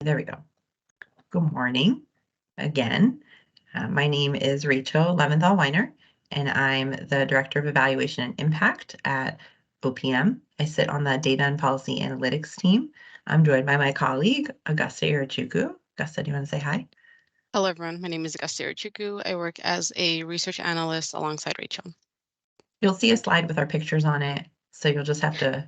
There we go. Good morning again. My name is Rachel Leventhal-Weiner, and I'm the Director of Evaluation and Impact at OPM. I sit on the Data and Policy Analytics team. I'm joined by my colleague, Augusta Irachuku. Augusta, do you want to say hi? Hello, everyone. My name is Augusta Irachuku. I work as a research analyst alongside Rachel. You'll see a slide with our pictures on it. So you'll just have to,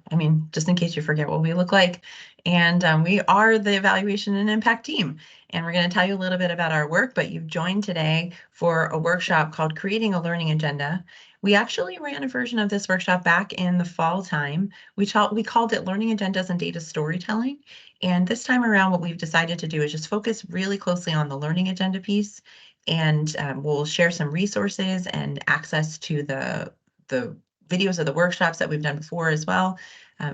just in case you forget what we look like. And we are the Evaluation and Impact team. And we're going to tell you a little bit about our work, but you've joined today for a workshop called Creating a Learning Agenda. We actually ran a version of this workshop back in the fall time. We called it Learning Agendas and Data Storytelling. And this time around, what we've decided to do is just focus really closely on the learning agenda piece. And we'll share some resources and access to the videos of the workshops that we've done before as well.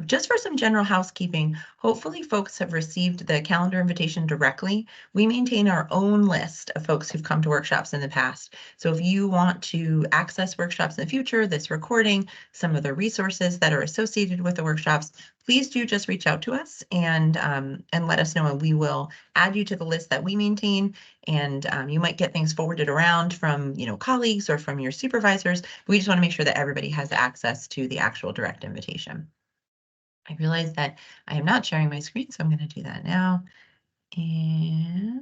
Just for some general housekeeping, hopefully folks have received the calendar invitation directly. We maintain our own list of folks who've come to workshops in the past. So if you want to access workshops in the future, this recording, some of the resources that are associated with the workshops, please do just reach out to us and let us know, and we will add you to the list that we maintain. And you might get things forwarded around from colleagues or from your supervisors. We just want to make sure that everybody has access to the actual direct invitation. I realize that I am not sharing my screen, so I'm going to do that now. And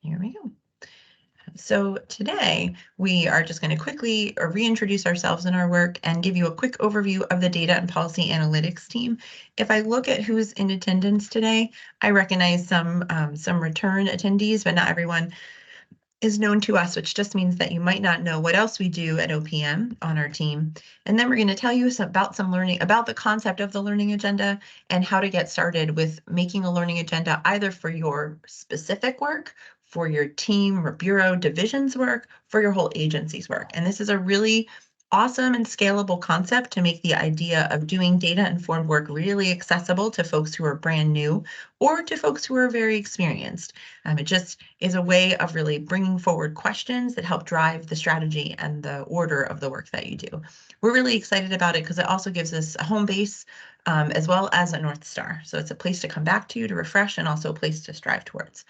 here we go. So today we are just going to quickly reintroduce ourselves and our work and give you a quick overview of the Data and Policy Analytics team. If I look at who's in attendance today, I recognize some return attendees, but not everyone is known to us, which just means that you might not know what else we do at OPM on our team. And then we're going to tell you about some learning, about the concept of the learning agenda and how to get started with making a learning agenda, either for your specific work, for your team or bureau divisions work, for your whole agency's work. And this is a really awesome and scalable concept to make the idea of doing data-informed work really accessible to folks who are brand new or to folks who are very experienced. It just is a way of really bringing forward questions that help drive the strategy and the order of the work that you do. We're really excited about it because it also gives us a home base as well as a North Star. So it's a place to come back to, to refresh, and also a place to strive towards.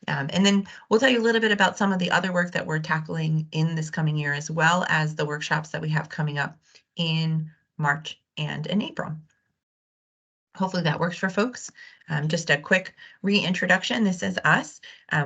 And then we'll tell you a little bit about some of the other work that we're tackling in this coming year, as well as the workshops that we have coming up in March and in April. Hopefully that works for folks. Just a quick reintroduction. This is us.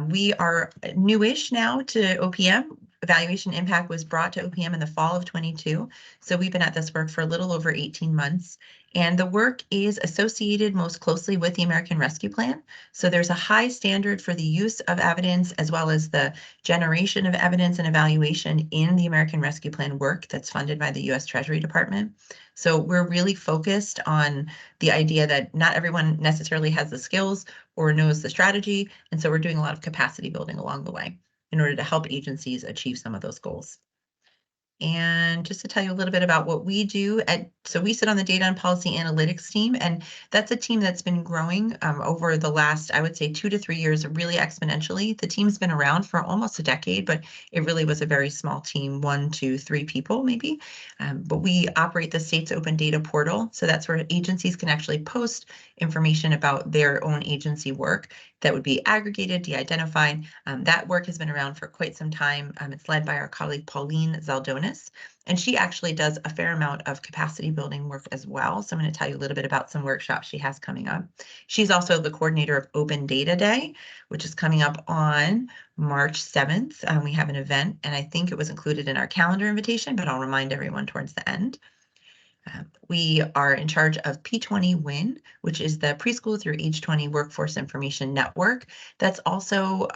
We are newish now to OPM. Evaluation Impact was brought to OPM in the fall of 22. So we've been at this work for a little over 18 months. And the work is associated most closely with the American Rescue Plan. So there's a high standard for the use of evidence as well as the generation of evidence and evaluation in the American Rescue Plan work that's funded by the U.S. Treasury Department. So we're really focused on the idea that not everyone necessarily has the skills or knows the strategy. And so we're doing a lot of capacity building along the way in order to help agencies achieve some of those goals. And just to tell you a little bit about what we do so we sit on the Data and Policy Analytics team, and that's a team that's been growing over the last, I would say, 2 to 3 years, really exponentially. The team's been around for almost a decade, but it really was a very small team, 1 to 3 people maybe. But we operate the state's open data portal. So that's where agencies can actually post information about their own agency work that would be aggregated, de-identified. That work has been around for quite some time. It's led by our colleague, Pauline Zaldonis, and she actually does a fair amount of capacity building work as well. So I'm going to tell you a little bit about some workshops she has coming up. She's also the coordinator of Open Data Day, which is coming up on March 7th. We have an event, and I think it was included in our calendar invitation, but I'll remind everyone towards the end. We are in charge of P20WIN, which is the preschool through age 20 workforce information network. That's also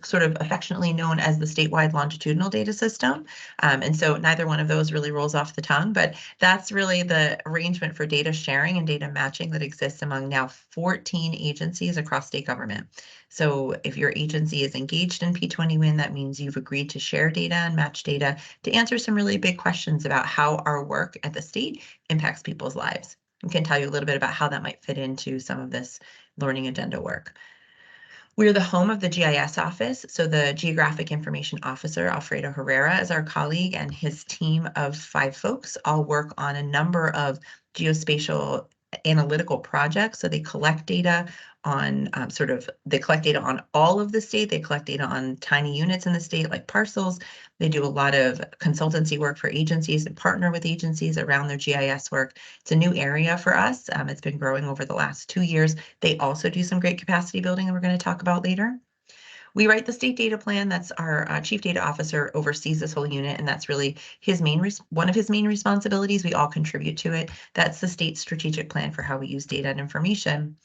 sort of affectionately known as the statewide longitudinal data system. And so neither one of those really rolls off the tongue, but that's really the arrangement for data sharing and data matching that exists among now 14 agencies across state government. So if your agency is engaged in P20WIN, that means you've agreed to share data and match data to answer some really big questions about how our work at the state impacts people's lives. We can tell you a little bit about how that might fit into some of this learning agenda work. We're the home of the GIS office, so the Geographic Information Officer, Alfredo Herrera, is our colleague, and his team of 5 folks all work on a number of geospatial analytical projects. So they collect data on they collect data on all of the state. They collect data on tiny units in the state like parcels. They do a lot of consultancy work for agencies and partner with agencies around their GIS work. It's a new area for us. It's been growing over the last 2 years. They also do some great capacity building that we're going to talk about later. We write the state data plan. That's our chief data officer oversees this whole unit, and that's really one of his main responsibilities. We all contribute to it. That's the state strategic plan for how we use data and information.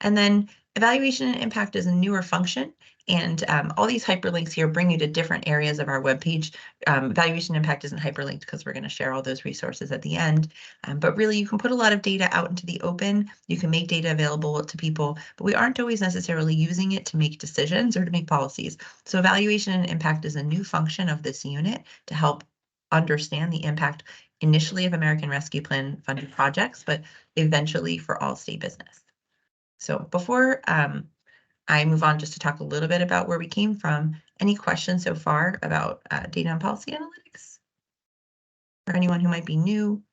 And then evaluation and impact is a newer function. And all these hyperlinks here bring you to different areas of our webpage. Evaluation impact isn't hyperlinked because we're going to share all those resources at the end. But really, you can put a lot of data out into the open. You can make data available to people, but we aren't always necessarily using it to make decisions or to make policies. So evaluation and impact is a new function of this unit to help understand the impact initially of American Rescue Plan funded projects, but eventually for all state business. So before I move on just to talk a little bit about where we came from, any questions so far about data and policy analytics? For anyone who might be new?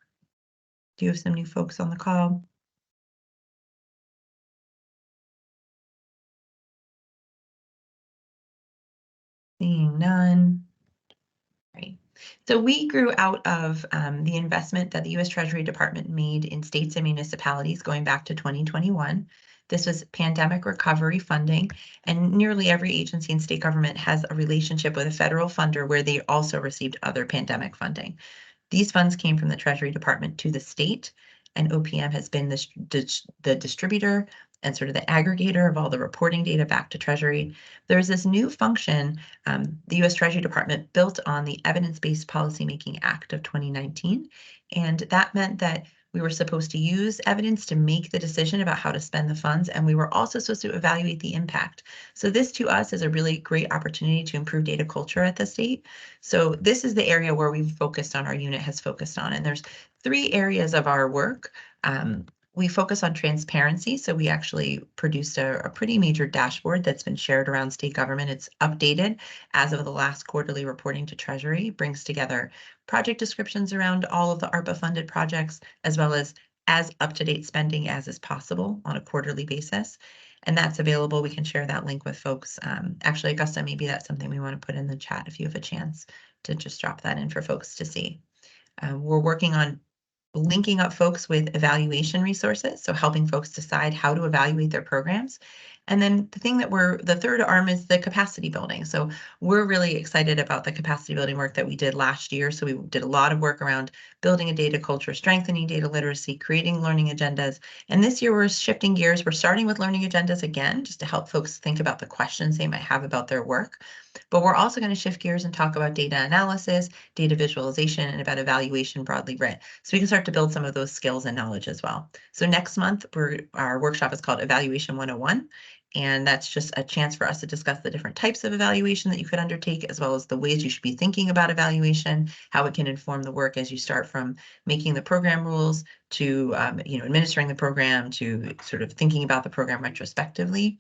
Do you have some new folks on the call? Seeing none. Right. So we grew out of the investment that the U.S. Treasury Department made in states and municipalities going back to 2021. This was pandemic recovery funding, and nearly every agency in state government has a relationship with a federal funder where they also received other pandemic funding. These funds came from the Treasury Department to the state, and OPM has been the distributor and sort of the aggregator of all the reporting data back to Treasury. There's this new function the U.S. Treasury Department built on the Evidence-Based Policymaking Act of 2019, and that meant that we were supposed to use evidence to make the decision about how to spend the funds, and we were also supposed to evaluate the impact. So this to us is a really great opportunity to improve data culture at the state. So this is the area where we've focused on, our unit has focused on, and there's 3 areas of our work. We focus on transparency. So we actually produced a pretty major dashboard that's been shared around state government. It's updated as of the last quarterly reporting to Treasury, brings together project descriptions around all of the ARPA funded projects, as well as up-to-date spending as is possible on a quarterly basis. And that's available. We can share that link with folks. Actually, Augusta, maybe that's something we want to put in the chat if you have a chance to just drop that in for folks to see. We're working on linking up folks with evaluation resources, so helping folks decide how to evaluate their programs. And then the third arm is the capacity building. So we're really excited about the capacity building work that we did last year. So we did a lot of work around building a data culture, strengthening data literacy, creating learning agendas. And this year we're shifting gears. We're starting with learning agendas again, just to help folks think about the questions they might have about their work. But we're also going to shift gears and talk about data analysis, data visualization, and about evaluation broadly writ. So we can start to build some of those skills and knowledge as well. So next month, our workshop is called Evaluation 101. And that's just a chance for us to discuss the different types of evaluation that you could undertake, as well as the ways you should be thinking about evaluation, how it can inform the work as you start from making the program rules to administering the program, to sort of thinking about the program retrospectively.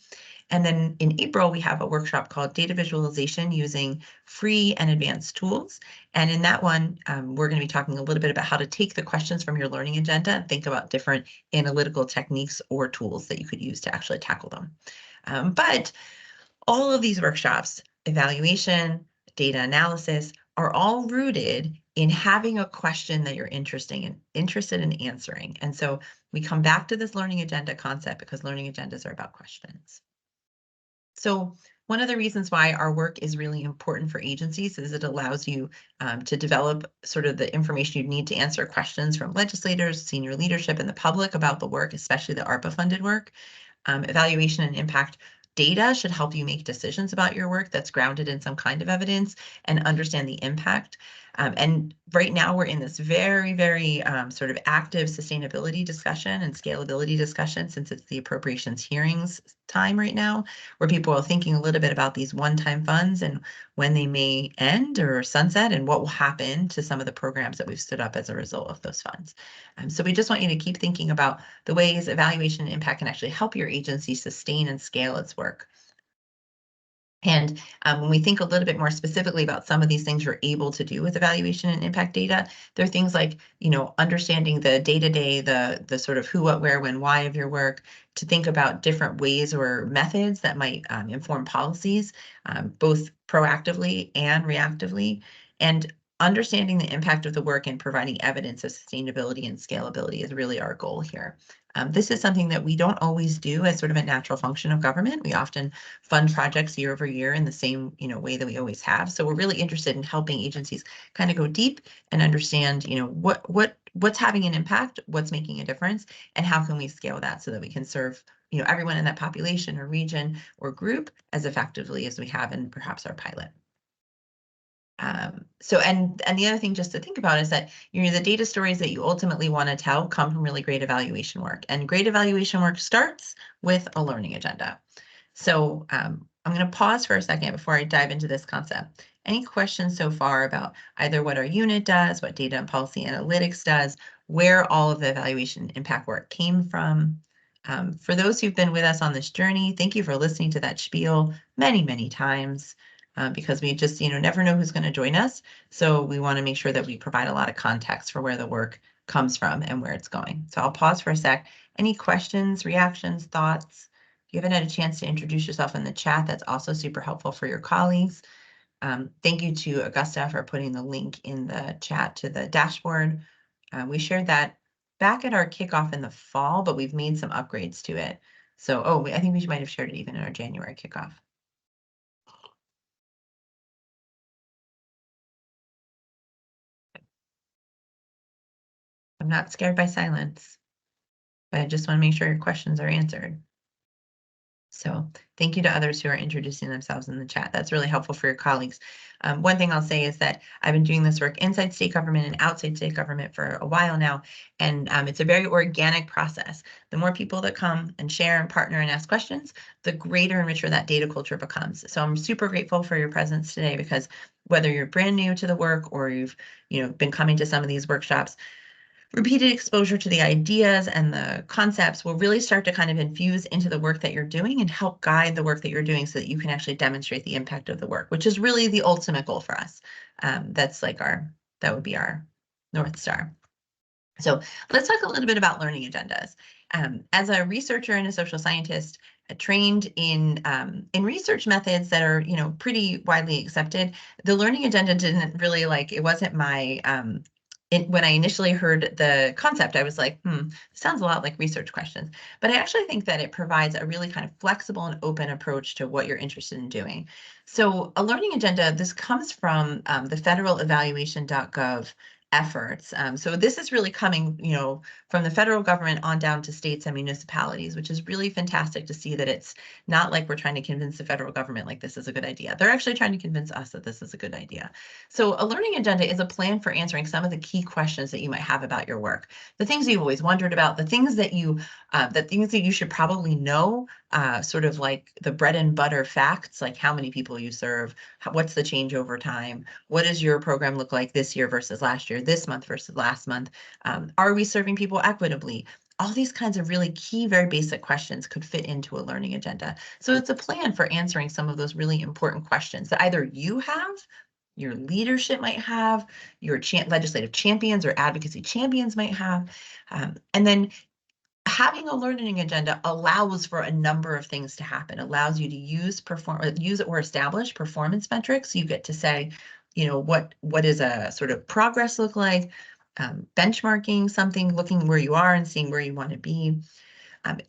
And then in April, we have a workshop called Data Visualization Using Free and Advanced Tools. And in that one, we're going to be talking a little bit about how to take the questions from your learning agenda and think about different analytical techniques or tools that you could use to actually tackle them. But all of these workshops, evaluation, data analysis, are all rooted in having a question that you're interested in answering. And so we come back to this learning agenda concept because learning agendas are about questions. So one of the reasons why our work is really important for agencies is it allows you to develop sort of the information you need to answer questions from legislators, senior leadership, and the public about the work, especially the ARPA funded work. Evaluation and impact data should help you make decisions about your work that's grounded in some kind of evidence and understand the impact. And right now we're in this very, very sort of active sustainability discussion and scalability discussion, since it's the appropriations hearings time right now, where people are thinking a little bit about these one-time funds and when they may end or sunset and what will happen to some of the programs that we've stood up as a result of those funds. So we just want you to keep thinking about the ways evaluation and impact can actually help your agency sustain and scale its work. And when we think a little bit more specifically about some of these things you're able to do with evaluation and impact data, there are things like, understanding the day-to-day, the sort of who, what, where, when, why of your work, to think about different ways or methods that might inform policies, both proactively and reactively, and understanding the impact of the work and providing evidence of sustainability and scalability is really our goal here. This is something that we don't always do as sort of a natural function of government. We often fund projects year over year in the same way that we always have. So we're really interested in helping agencies kind of go deep and understand what's having an impact, what's making a difference, and how can we scale that so that we can serve everyone in that population or region or group as effectively as we have in perhaps our pilot. And the other thing just to think about is that the data stories that you ultimately want to tell come from really great evaluation work, and great evaluation work starts with a learning agenda. So I'm going to pause for a second before I dive into this concept. Any questions so far about either what our unit does, what data and policy analytics does, where all of the evaluation impact work came from? For those who've been with us on this journey, thank you for listening to that spiel many, many times. Because we just never know who's going to join us. So we want to make sure that we provide a lot of context for where the work comes from and where it's going. So I'll pause for a sec. Any questions, reactions, thoughts? If you haven't had a chance to introduce yourself in the chat, that's also super helpful for your colleagues. Thank you to Augusta for putting the link in the chat to the dashboard. We shared that back at our kickoff in the fall, but we've made some upgrades to it. So, I think we might have shared it even in our January kickoff. I'm not scared by silence, but I just want to make sure your questions are answered. So thank you to others who are introducing themselves in the chat. That's really helpful for your colleagues. One thing I'll say is that I've been doing this work inside state government and outside state government for a while now, and it's a very organic process. The more people that come and share and partner and ask questions, the greater and richer that data culture becomes. So I'm super grateful for your presence today, because whether you're brand new to the work or you've been coming to some of these workshops, repeated exposure to the ideas and the concepts will really start to kind of infuse into the work that you're doing and help guide the work that you're doing so that you can actually demonstrate the impact of the work, which is really the ultimate goal for us. That's like that would be our North Star. So let's talk a little bit about learning agendas. As a researcher and a social scientist, trained in research methods that are pretty widely accepted, the learning agenda didn't really it wasn't my when I initially heard the concept, I was like, sounds a lot like research questions. But I actually think that it provides a really kind of flexible and open approach to what you're interested in doing. So a learning agenda, this comes from the federal evaluation.gov efforts. So this is really coming, from the federal government on down to states and municipalities, which is really fantastic to see that it's not like we're trying to convince the federal government like this is a good idea. They're actually trying to convince us that this is a good idea. So a learning agenda is a plan for answering some of the key questions that you might have about your work, the things you've always wondered about, the things that you should probably know, sort of like the bread and butter facts, like how many people you serve, what's the change over time, what does your program look like this year versus last year, this month versus last month, are we serving people equitably? All these kinds of really key, very basic questions could fit into a learning agenda. So it's a plan for answering some of those really important questions that either you have, your leadership might have, your legislative champions or advocacy champions might have. And then having a learning agenda allows for a number of things to happen, allows you to use or establish performance metrics. You get to say, what does a sort of progress look like, benchmarking something, looking where you are and seeing where you want to be.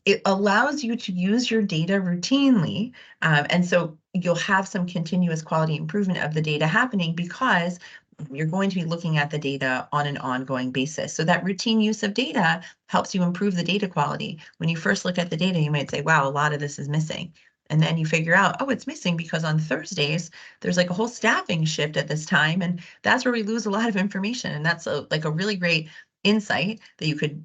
It allows you to use your data routinely. And so you'll have some continuous quality improvement of the data happening because you're going to be looking at the data on an ongoing basis. So that routine use of data helps you improve the data quality. When you first look at the data, you might say, wow, a lot of this is missing. And then you figure out, oh, it's missing because on Thursdays, there's like a whole staffing shift at this time. And that's where we lose a lot of information. And that's a really great insight that you could,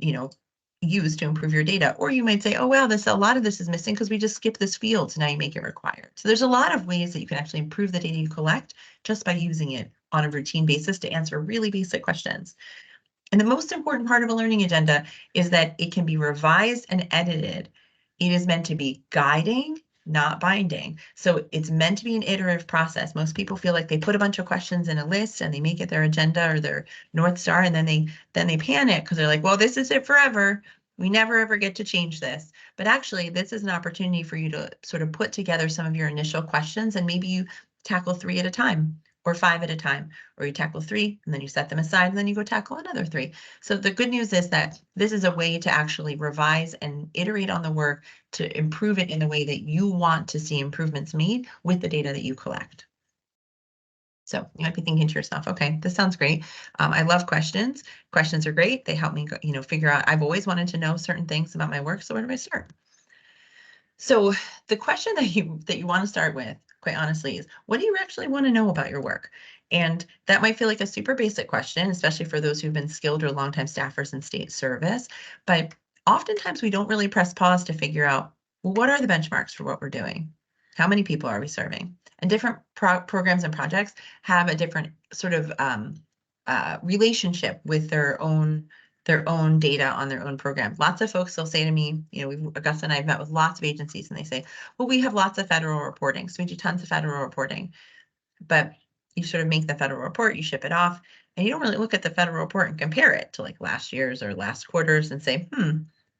use to improve your data. Or you might say, oh, wow, a lot of this is missing because we just skipped this field. So now you make it required. So there's a lot of ways that you can actually improve the data you collect just by using it on a routine basis to answer really basic questions. And the most important part of a learning agenda is that it can be revised and edited. It is meant to be guiding not binding. So it's meant to be an iterative process. Most people feel like they put a bunch of questions in a list and they make it their agenda or their North Star, and then they panic because they're like, well, this is it forever. We never ever get to change this. But actually, this is an opportunity for you to sort of put together some of your initial questions, and maybe you tackle 3 at a time or 5 at a time, or you tackle 3 and then you set them aside and then you go tackle another 3. So the good news is that this is a way to actually revise and iterate on the work to improve it in the way that you want to see improvements made with the data that you collect. So you might be thinking to yourself, okay, this sounds great. I love questions. Questions are great. They help me, figure out, I've always wanted to know certain things about my work. So where do I start? So the question that you want to start with, quite honestly, is what do you actually want to know about your work? And that might feel like a super basic question, especially for those who've been skilled or longtime staffers in state service. But oftentimes we don't really press pause to figure out, well, what are the benchmarks for what we're doing? How many people are we serving? And different programs and projects have a different sort of relationship with their own data on their own program. Lots of folks will say to me, Augusta and I have met with lots of agencies and they say, well, we have lots of federal reporting. So we do tons of federal reporting, but you sort of make the federal report, you ship it off, and you don't really look at the federal report and compare it to like last year's or last quarter's and say,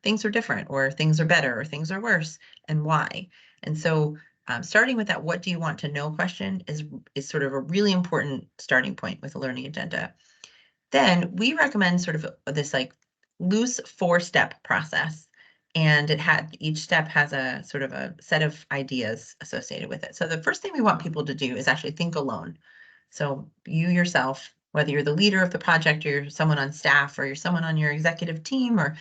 things are different, or things are better, or things are worse, and why. And so starting with that, what do you want to know question is sort of a really important starting point with a learning agenda. Then we recommend sort of this like loose 4-step process. And each step has a sort of a set of ideas associated with it. So the first thing we want people to do is actually think alone. So you yourself, whether you're the leader of the project or you're someone on staff or you're someone on your executive team or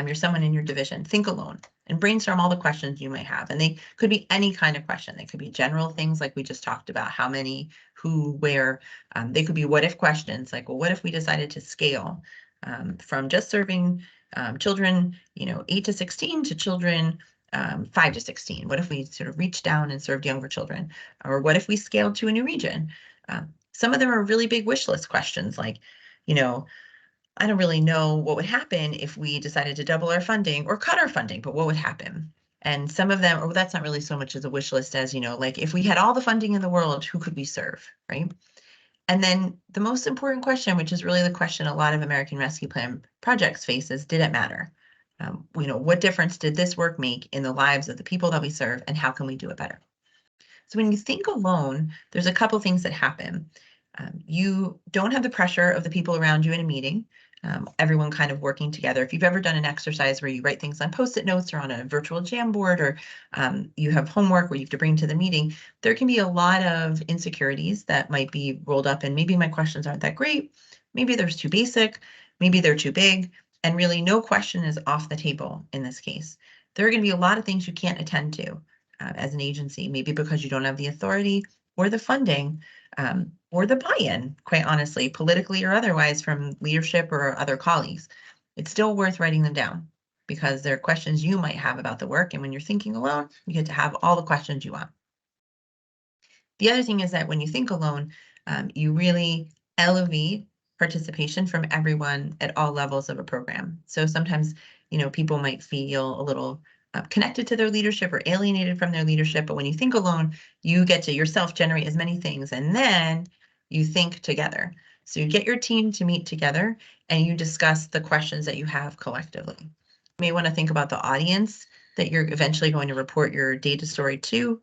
you're someone in your division, think alone and brainstorm all the questions you might have. And they could be any kind of question. They could be general things like we just talked about, how many, who, where. They could be what if questions like, well, what if we decided to scale from just serving children, 8 to 16 to children 5 to 16? What if we sort of reached down and served younger children? Or what if we scaled to a new region? Some of them are really big wish list questions like, I don't really know what would happen if we decided to double our funding or cut our funding, but what would happen? And some of them, that's not really so much as a wish list as, like if we had all the funding in the world, who could we serve, right? And then the most important question, which is really the question a lot of American Rescue Plan projects face, is, did it matter? What difference did this work make in the lives of the people that we serve, and how can we do it better? So when you think alone, there's a couple things that happen. You don't have the pressure of the people around you in a meeting, everyone kind of working together. If you've ever done an exercise where you write things on Post-it notes or on a virtual Jamboard, or you have homework where you have to bring to the meeting, there can be a lot of insecurities that might be rolled up in. Maybe my questions aren't that great. Maybe they're too basic. Maybe they're too big. And really no question is off the table in this case. There are going to be a lot of things you can't attend to as an agency, maybe because you don't have the authority or the funding or the buy-in, quite honestly, politically or otherwise, from leadership or other colleagues. It's still worth writing them down because there are questions you might have about the work. And when you're thinking alone, you get to have all the questions you want. The other thing is that when you think alone, you really elevate participation from everyone at all levels of a program. So sometimes, people might feel a little connected to their leadership or alienated from their leadership. But when you think alone, you get to yourself generate as many things, and then you think together. So you get your team to meet together and you discuss the questions that you have collectively. You may want to think about the audience that you're eventually going to report your data story to.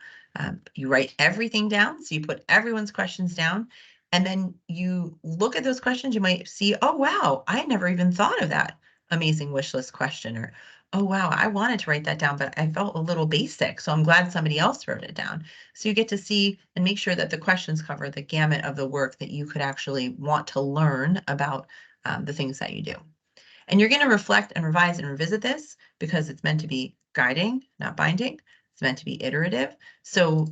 You write everything down. So you put everyone's questions down, and then you look at those questions. You might see, oh, wow, I never even thought of that amazing wish list question, or, oh, wow, I wanted to write that down, but I felt a little basic. So I'm glad somebody else wrote it down. So you get to see and make sure that the questions cover the gamut of the work that you could actually want to learn about the things that you do. And you're going to reflect and revise and revisit this because it's meant to be guiding, not binding. It's meant to be iterative. So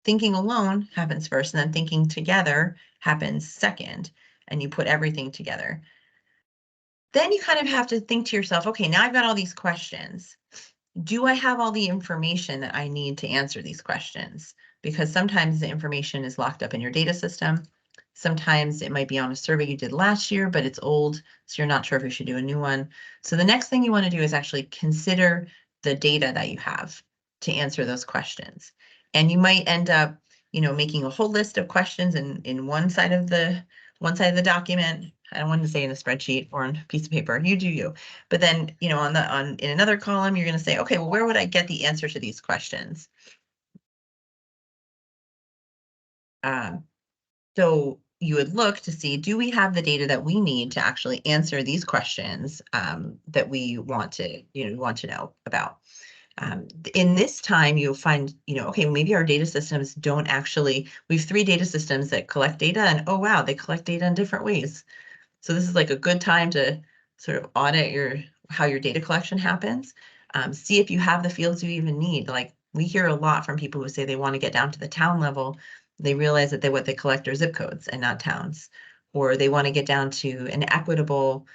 thinking alone happens first, and then thinking together happens second, and you put everything together. Then you kind of have to think to yourself, okay, now I've got all these questions. Do I have all the information that I need to answer these questions? Because sometimes the information is locked up in your data system. Sometimes it might be on a survey you did last year, but it's old, so you're not sure if you should do a new one. So the next thing you want to do is actually consider the data that you have. to answer those questions. And you might end up, making a whole list of questions in one side of the document. I don't want to say in a spreadsheet or on a piece of paper. You do you. But then, in another column, you're going to say, okay, well, where would I get the answer to these questions? So you would look to see, do we have the data that we need to actually answer these questions that we want to know about? In this time, you'll find, okay, maybe our data systems don't actually, we have 3 data systems that collect data, and oh, wow, they collect data in different ways. So this is like a good time to sort of audit how your data collection happens. See if you have the fields you even need. Like, we hear a lot from people who say they want to get down to the town level. They realize that what they collect are zip codes and not towns, or they want to get down to an equitable,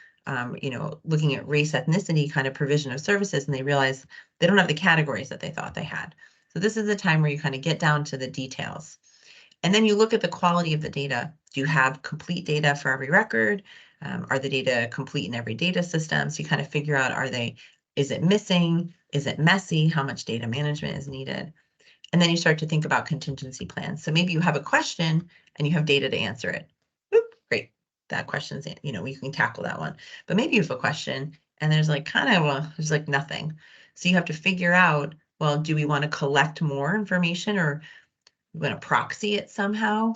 looking at race, ethnicity kind of provision of services, and they realize they don't have the categories that they thought they had. So this is the time where you kind of get down to the details. And then you look at the quality of the data. Do you have complete data for every record? Are the data complete in every data system? So you kind of figure out, is it missing? Is it messy? How much data management is needed? And then you start to think about contingency plans. So maybe you have a question and you have data to answer it. Oop, great. That question's, we can tackle that one. But maybe you have a question and there's there's like nothing. So you have to figure out, well, do we want to collect more information, or we want to proxy it somehow?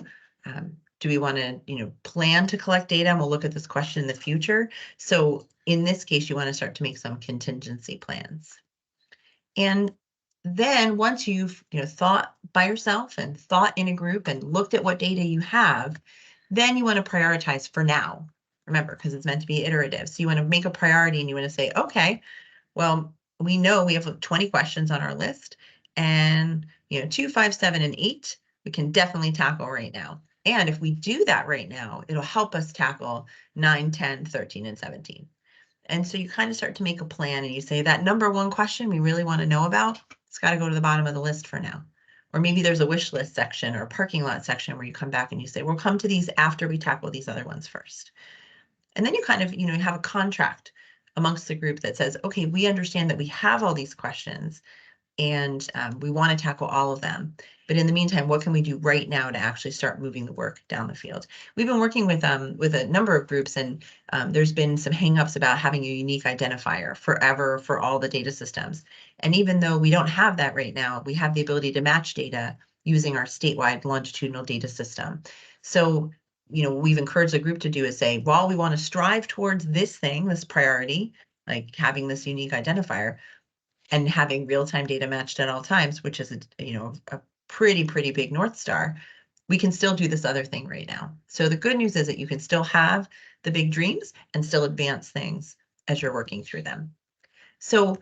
Do we want to, plan to collect data? And we'll look at this question in the future. So in this case, you want to start to make some contingency plans. And then once you've, thought by yourself and thought in a group and looked at what data you have, then you want to prioritize for now. Remember, because it's meant to be iterative. So you want to make a priority and you want to say, okay, well, we know we have 20 questions on our list, and 2, 5, 7, and 8, we can definitely tackle right now. And if we do that right now, it'll help us tackle 9, 10, 13, and 17. And so you kind of start to make a plan and you say that number 1 question we really want to know about, it's got to go to the bottom of the list for now. Or maybe there's a wish list section or a parking lot section where you come back and you say, we'll come to these after we tackle these other ones first. And then you kind of, have a contract amongst the group that says, okay, we understand that we have all these questions and we want to tackle all of them. But in the meantime, what can we do right now to actually start moving the work down the field? We've been working with a number of groups, and there's been some hangups about having a unique identifier forever for all the data systems. And even though we don't have that right now, we have the ability to match data using our statewide longitudinal data system. So, we've encouraged the group to do is say, while we want to strive towards this thing, this priority, like having this unique identifier, and having real-time data matched at all times, which is a pretty big North Star, we can still do this other thing right now. So the good news is that you can still have the big dreams and still advance things as you're working through them. So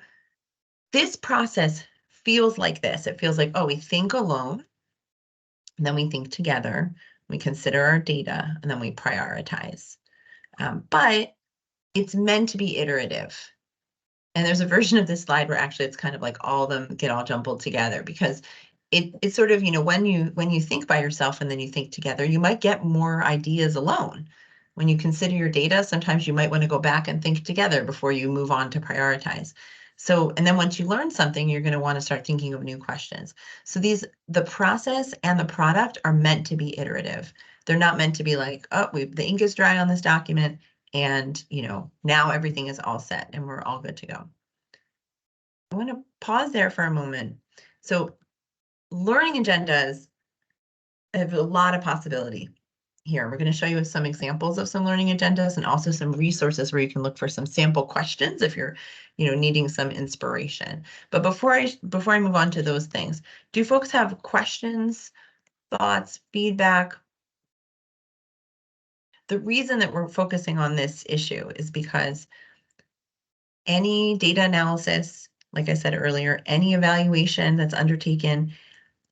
this process feels like this. It feels like, oh, we think alone, and then we think together, we consider our data, and then we prioritize. But it's meant to be iterative. And there's a version of this slide where actually it's kind of like all of them get all jumbled together, because it's sort of, when you think by yourself and then you think together, you might get more ideas alone. When you consider your data, sometimes you might want to go back and think together before you move on to prioritize. So, and then once you learn something, you're going to want to start thinking of new questions. So the process and the product are meant to be iterative. They're not meant to be like, oh, the ink is dry on this document, and now everything is all set and we're all good to go. I want to pause there for a moment. So learning agendas have a lot of possibility here. We're going to show you some examples of some learning agendas and also some resources where you can look for some sample questions if you're needing some inspiration. But before I move on to those things, do folks have questions, thoughts, feedback? The reason that we're focusing on this issue is because any data analysis, like I said earlier, any evaluation that's undertaken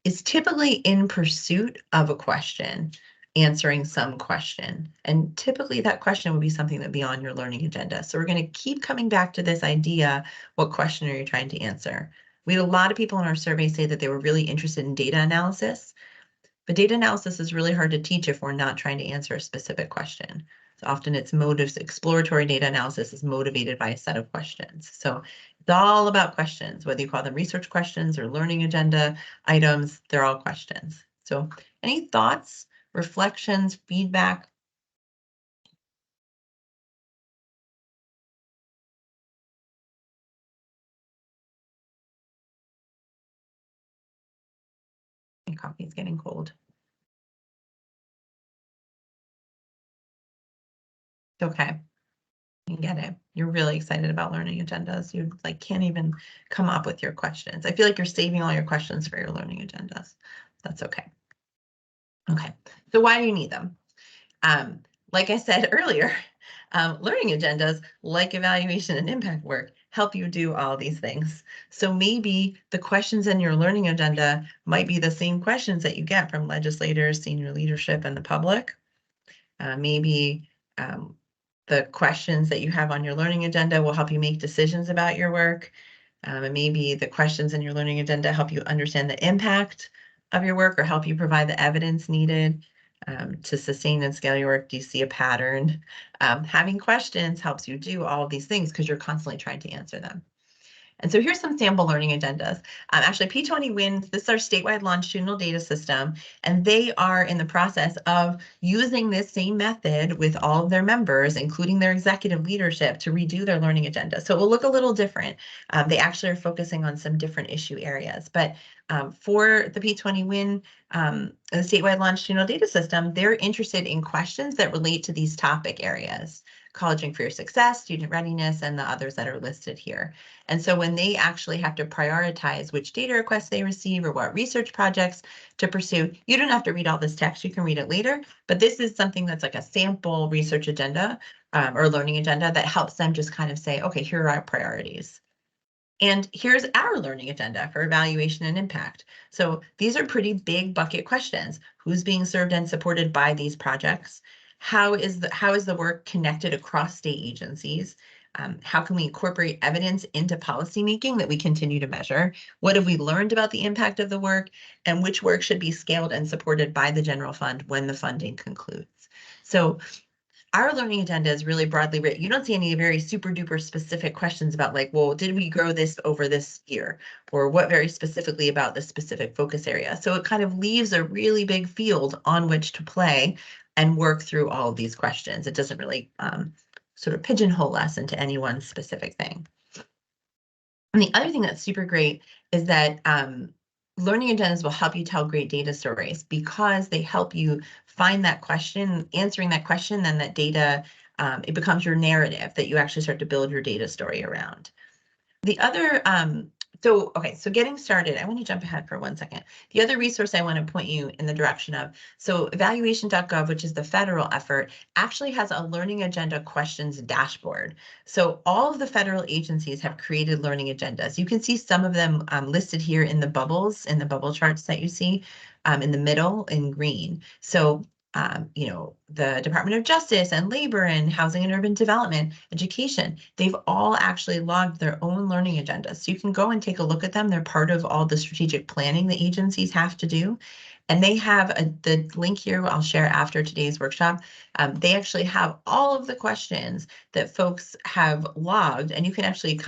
is typically in pursuit of a question, answering some question. And typically that question would be something that would be on your learning agenda. So we're going to keep coming back to this idea, what question are you trying to answer? We had a lot of people in our survey say that they were really interested in data analysis, but data analysis is really hard to teach if we're not trying to answer a specific question. So often it's motives, exploratory data analysis is motivated by a set of questions. So It's all about questions, whether you call them research questions or learning agenda items, they're all questions. So any thoughts, reflections, feedback? My coffee's getting cold. Okay. You get it. You're really excited about learning agendas. You like can't even come up with your questions. I feel like you're saving all your questions for your learning agendas. That's okay. Okay. So why do you need them? Like I said earlier, learning agendas, like evaluation and impact work, help you do all these things. So maybe the questions in your learning agenda might be the same questions that you get from legislators, senior leadership, and the public. Maybe the questions that you have on your learning agenda will help you make decisions about your work. And maybe the questions in your learning agenda help you understand the impact of your work or help you provide the evidence needed to sustain and scale your work. Do you see a pattern? Having questions helps you do all of these things because you're constantly trying to answer them. And so here's some sample learning agendas. Actually, P20Win, this is our statewide longitudinal data system, and they are in the process of using this same method with all of their members, including their executive leadership, to redo their learning agenda. So it will look a little different. They actually are focusing on some different issue areas. But for the P20Win, the statewide longitudinal data system, they're interested in questions that relate to these topic areas: college and career success, student readiness, and the others that are listed here. And so when they actually have to prioritize which data requests they receive or what research projects to pursue, you don't have to read all this text, you can read it later, but this is something that's like a sample research agenda or learning agenda that helps them just kind of say, okay, here are our priorities. And here's our learning agenda for evaluation and impact. So these are pretty big bucket questions. Who's being served and supported by these projects? How is the work connected across state agencies? How can we incorporate evidence into policymaking that we continue to measure? What have we learned about the impact of the work? And which work should be scaled and supported by the general fund when the funding concludes? So our learning agenda is really broadly written. You don't see any very super duper specific questions about like, well, did we grow this over this year? Or what very specifically about this specific focus area? So it kind of leaves a really big field on which to play and work through all of these questions. It doesn't really sort of pigeonhole us into any one specific thing. And the other thing that's super great is that learning agendas will help you tell great data stories because they help you find that question, answering that question, then that data, it becomes your narrative that you actually start to build your data story around. The other, so getting started, I want to jump ahead for 1 second. The other resource I want to point you in the direction of, so evaluation.gov, which is the federal effort, actually has a learning agenda questions dashboard. So all of the federal agencies have created learning agendas. You can see some of them listed here in the bubbles, in the bubble charts that you see in the middle in green. So the Department of Justice and Labor and Housing and Urban Development, Education, they've all actually logged their own learning agendas. So you can go and take a look at them. They're part of all the strategic planning the agencies have to do. And they have the link here I'll share after today's workshop. They actually have all of the questions that folks have logged, and you can actually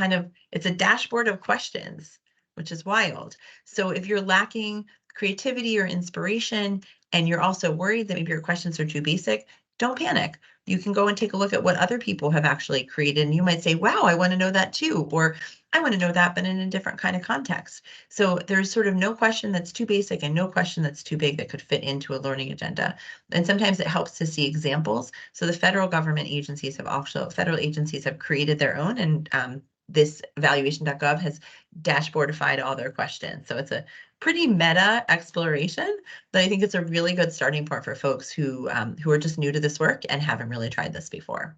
it's a dashboard of questions, which is wild. So if you're lacking creativity or inspiration, and you're also worried that maybe your questions are too basic, don't panic. You can go and take a look at what other people have actually created, and you might say, wow, I want to know that too, or I want to know that, but in a different kind of context. So there's sort of no question that's too basic and no question that's too big that could fit into a learning agenda. And sometimes it helps to see examples. So the federal agencies have created their own, and this evaluation.gov has dashboardified all their questions. So it's a pretty meta exploration, but I think it's a really good starting point for folks who are just new to this work and haven't really tried this before.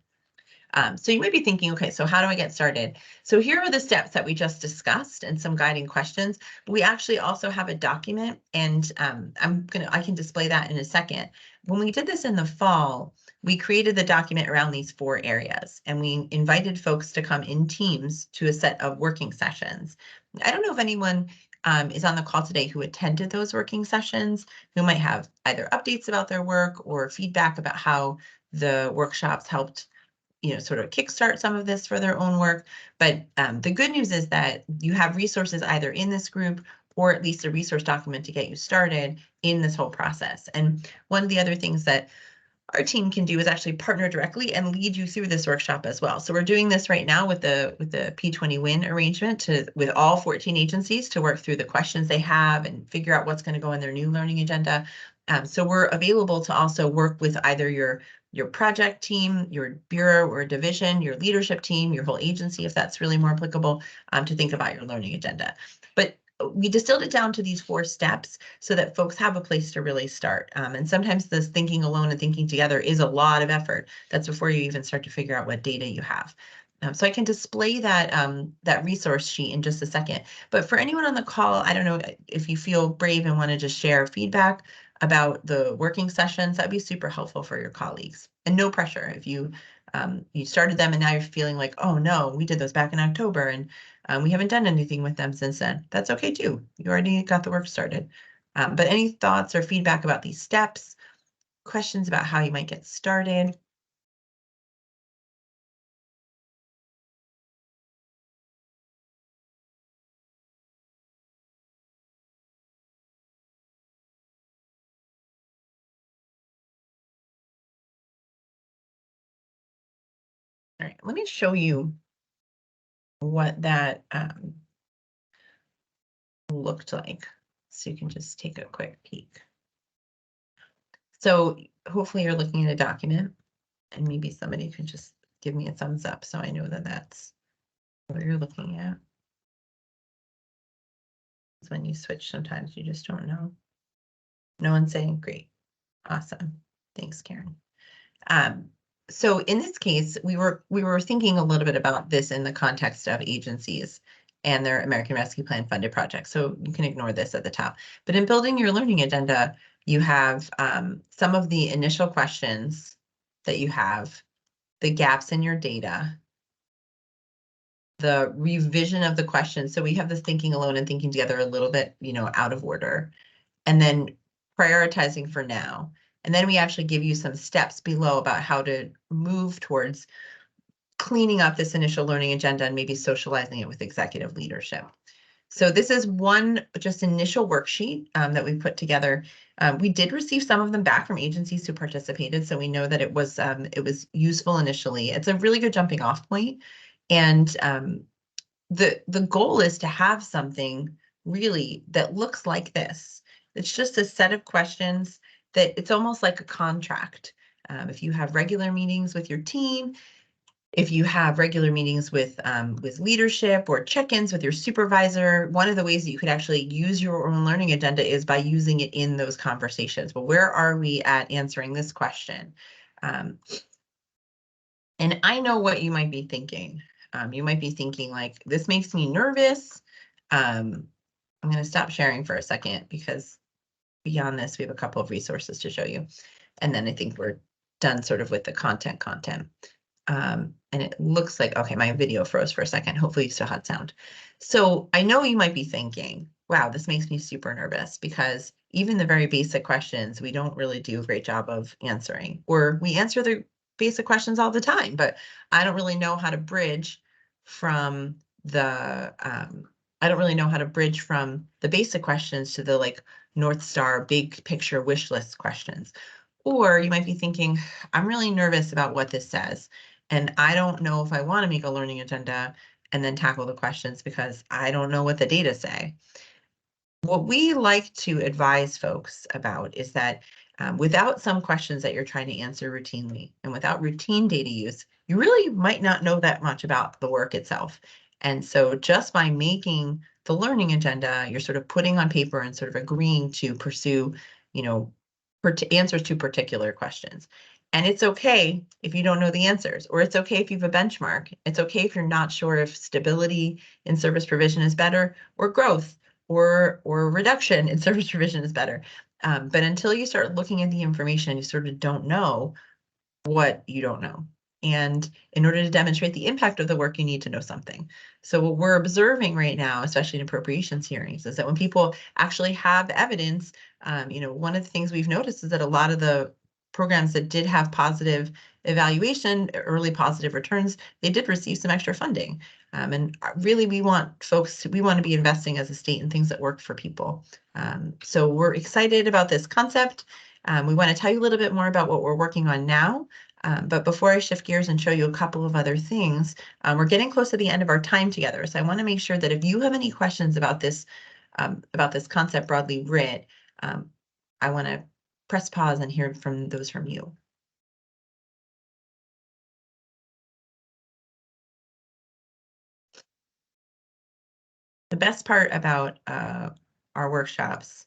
So you might be thinking, okay, so how do I get started? So here are the steps that we just discussed and some guiding questions. But we actually also have a document, and I can display that in a second. When we did this in the fall, we created the document around these 4 areas, and we invited folks to come in teams to a set of working sessions. I don't know if anyone is on the call today who attended those working sessions, who might have either updates about their work or feedback about how the workshops helped sort of kickstart some of this for their own work. But the good news is that you have resources either in this group or at least a resource document to get you started in this whole process. And one of the other things that our team can do is actually partner directly and lead you through this workshop as well. So we're doing this right now with the P20 Win arrangement with all 14 agencies to work through the questions they have and figure out what's going to go in their new learning agenda. So we're available to also work with either your project team, your bureau or division, your leadership team, your whole agency, if that's really more applicable, to think about your learning agenda. But we distilled it down to these 4 steps so that folks have a place to really start. And sometimes this thinking alone and thinking together is a lot of effort. That's before you even start to figure out what data you have. So I can display that that resource sheet in just a second. But for anyone on the call, I don't know if you feel brave and want to just share feedback about the working sessions, that'd be super helpful for your colleagues. And no pressure if you started them and now you're feeling like, oh no, we did those back in October and we haven't done anything with them since then. That's okay too. You already got the work started. But any thoughts or feedback about these steps, questions about how you might get started? All right, let me show you what that looked like. So you can just take a quick peek. So hopefully you're looking at a document and maybe somebody could just give me a thumbs up so I know that that's what you're looking at. When you switch, sometimes you just don't know. No one's saying great. Awesome. Thanks, Karen. So in this case, we were thinking a little bit about this in the context of agencies and their American Rescue Plan funded projects. So you can ignore this at the top. But in building your learning agenda, you have some of the initial questions that you have, the gaps in your data, the revision of the questions. So we have this thinking alone and thinking together a little bit, out of order, and then prioritizing for now. And then we actually give you some steps below about how to move towards cleaning up this initial learning agenda and maybe socializing it with executive leadership. So this is one just initial worksheet that we put together. We did receive some of them back from agencies who participated, so we know that it was useful initially. It's a really good jumping off point. And the goal is to have something really that looks like this. It's just a set of questions that it's almost like a contract. If you have regular meetings with your team, if you have regular meetings with leadership or check-ins with your supervisor, one of the ways that you could actually use your own learning agenda is by using it in those conversations. Well, where are we at answering this question? And I know what you might be thinking. You might be thinking like, this makes me nervous. I'm going to stop sharing for a second because beyond this, we have a couple of resources to show you. And then I think we're done sort of with the content. And it looks like, okay, my video froze for a second. Hopefully you still had sound. So I know you might be thinking, wow, this makes me super nervous because even the very basic questions, we don't really do a great job of answering, or we answer the basic questions all the time, but I don't really know how to bridge from the, I don't really know how to bridge from the basic questions to the like North Star big picture wish list questions. Or you might be thinking, I'm really nervous about what this says. And I don't know if I want to make a learning agenda and then tackle the questions because I don't know what the data say. What we like to advise folks about is that without some questions that you're trying to answer routinely and without routine data use, you really might not know that much about the work itself. And so just by making the learning agenda, you're sort of putting on paper and sort of agreeing to pursue, answers to particular questions. And it's okay if you don't know the answers, or it's okay if you have a benchmark. It's okay if you're not sure if stability in service provision is better or growth or reduction in service provision is better. But until you start looking at the information, you sort of don't know what you don't know. And in order to demonstrate the impact of the work, you need to know something. So what we're observing right now, especially in appropriations hearings, is that when people actually have evidence, one of the things we've noticed is that a lot of the programs that did have positive evaluation, early positive returns, they did receive some extra funding. And really, we want to be investing as a state in things that work for people. So we're excited about this concept. We want to tell you a little bit more about what we're working on now. But before I shift gears and show you a couple of other things, we're getting close to the end of our time together. So I want to make sure that if you have any questions about this concept broadly writ, I want to press pause and hear from those from you. The best part about our workshops,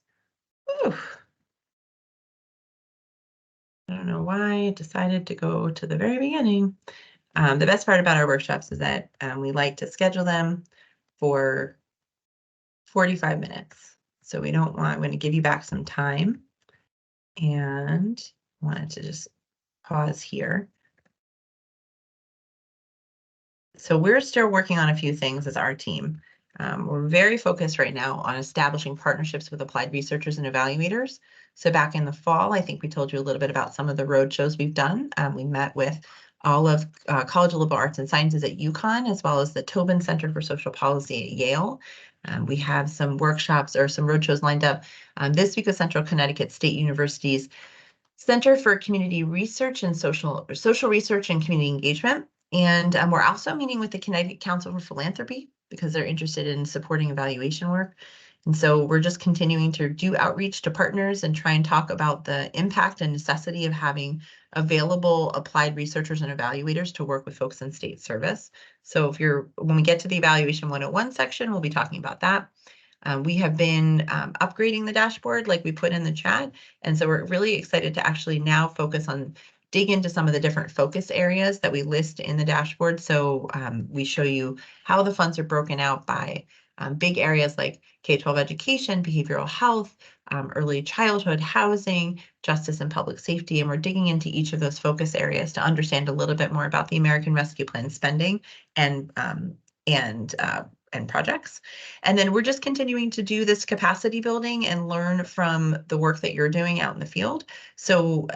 whew, I don't know why I decided to go to the very beginning. The best part about our workshops is that we like to schedule them for 45 minutes. So we don't want, I'm going to give you back some time, and wanted to just pause here. So we're still working on a few things as our team. We're very focused right now on establishing partnerships with applied researchers and evaluators. So back in the fall, I think we told you a little bit about some of the road shows we've done. We met with all of College of Liberal Arts and Sciences at UConn, as well as the Tobin Center for Social Policy at Yale. We have some workshops or some road shows lined up this week with Central Connecticut State University's Center for Community Research and Social Research and Community Engagement. And we're also meeting with the Connecticut Council for Philanthropy because they're interested in supporting evaluation work. And so we're just continuing to do outreach to partners and try and talk about the impact and necessity of having available applied researchers and evaluators to work with folks in state service. So when we get to the Evaluation 101 section, we'll be talking about that. We have been upgrading the dashboard like we put in the chat. And so we're really excited to actually now focus on dig into some of the different focus areas that we list in the dashboard. So we show you how the funds are broken out by big areas like K-12 education, behavioral health, early childhood, housing, justice and public safety. And we're digging into each of those focus areas to understand a little bit more about the American Rescue Plan spending and projects. And then we're just continuing to do this capacity building and learn from the work that you're doing out in the field. So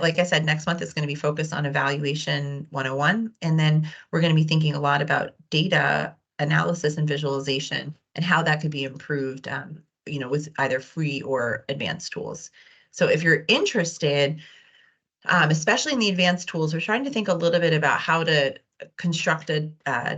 like I said, next month is going to be focused on Evaluation 101. And then we're going to be thinking a lot about data analysis and visualization and how that could be improved, with either free or advanced tools. So if you're interested, especially in the advanced tools, we're trying to think a little bit about how to construct a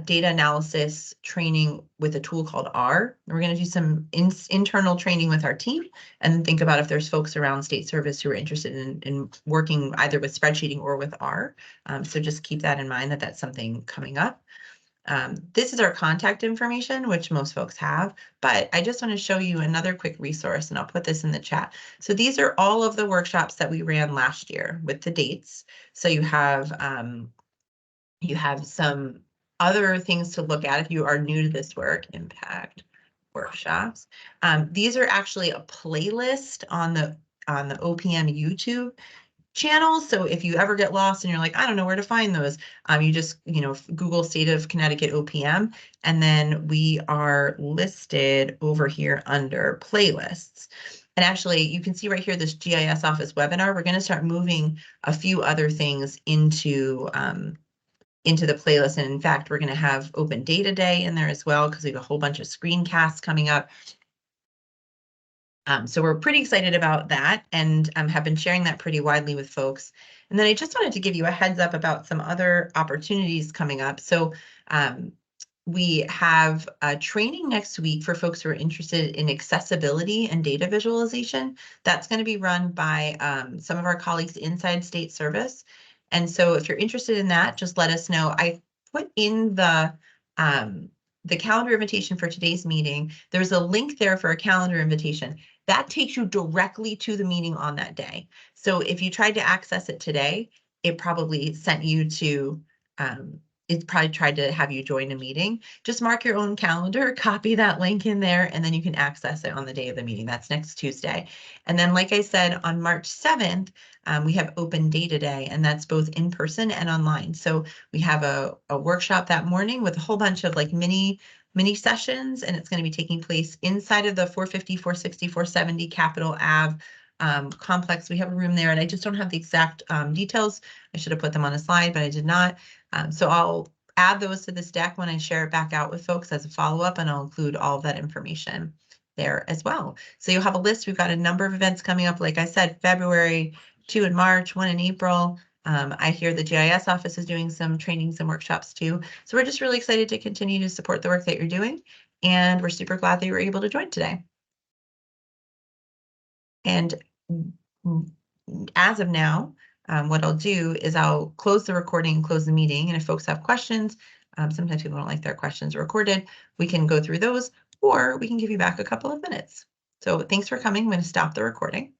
data analysis training with a tool called R. We're going to do some internal training with our team and think about if there's folks around state service who are interested in working either with spreadsheeting or with R. So just keep that in mind that that's something coming up. This is our contact information, which most folks have, but I just want to show you another quick resource, and I'll put this in the chat. So these are all of the workshops that we ran last year with the dates. So you have some other things to look at if you are new to this work, impact workshops. These are actually a playlist on the OPM YouTube channel. So if you ever get lost and you're like, I don't know where to find those, you just, Google State of Connecticut OPM, and then we are listed over here under playlists. And actually, you can see right here, this GIS office webinar, we're going to start moving a few other things into the playlist. And in fact, we're going to have Open Data Day in there as well, because we have a whole bunch of screencasts coming up. So we're pretty excited about that, and have been sharing that pretty widely with folks. And then I just wanted to give you a heads up about some other opportunities coming up. So we have a training next week for folks who are interested in accessibility and data visualization. That's going to be run by some of our colleagues inside state service. And so if you're interested in that, just let us know. I put in the calendar invitation for today's meeting. There's a link there for a calendar invitation. That takes you directly to the meeting on that day. So if you tried to access it today, it probably sent you to, it probably tried to have you join a meeting. Just mark your own calendar, copy that link in there, and then you can access it on the day of the meeting. That's next Tuesday. And then, like I said, on March 7th, we have Open Data Day, and that's both in person and online. So we have a workshop that morning with a whole bunch of like mini sessions, and it's going to be taking place inside of the 450, 460, 470 Capitol Ave complex. We have a room there, and I just don't have the exact details. I should have put them on a slide, but I did not. So I'll add those to this deck when I share it back out with folks as a follow-up, and I'll include all of that information there as well. So you'll have a list. We've got a number of events coming up. Like I said, February, 2 in March, 1 in April. I hear the GIS office is doing some trainings and workshops too. So we're just really excited to continue to support the work that you're doing. And we're super glad that you were able to join today. And as of now, what I'll do is I'll close the recording and close the meeting. And if folks have questions, sometimes people don't like their questions recorded, we can go through those, or we can give you back a couple of minutes. So thanks for coming. I'm going to stop the recording.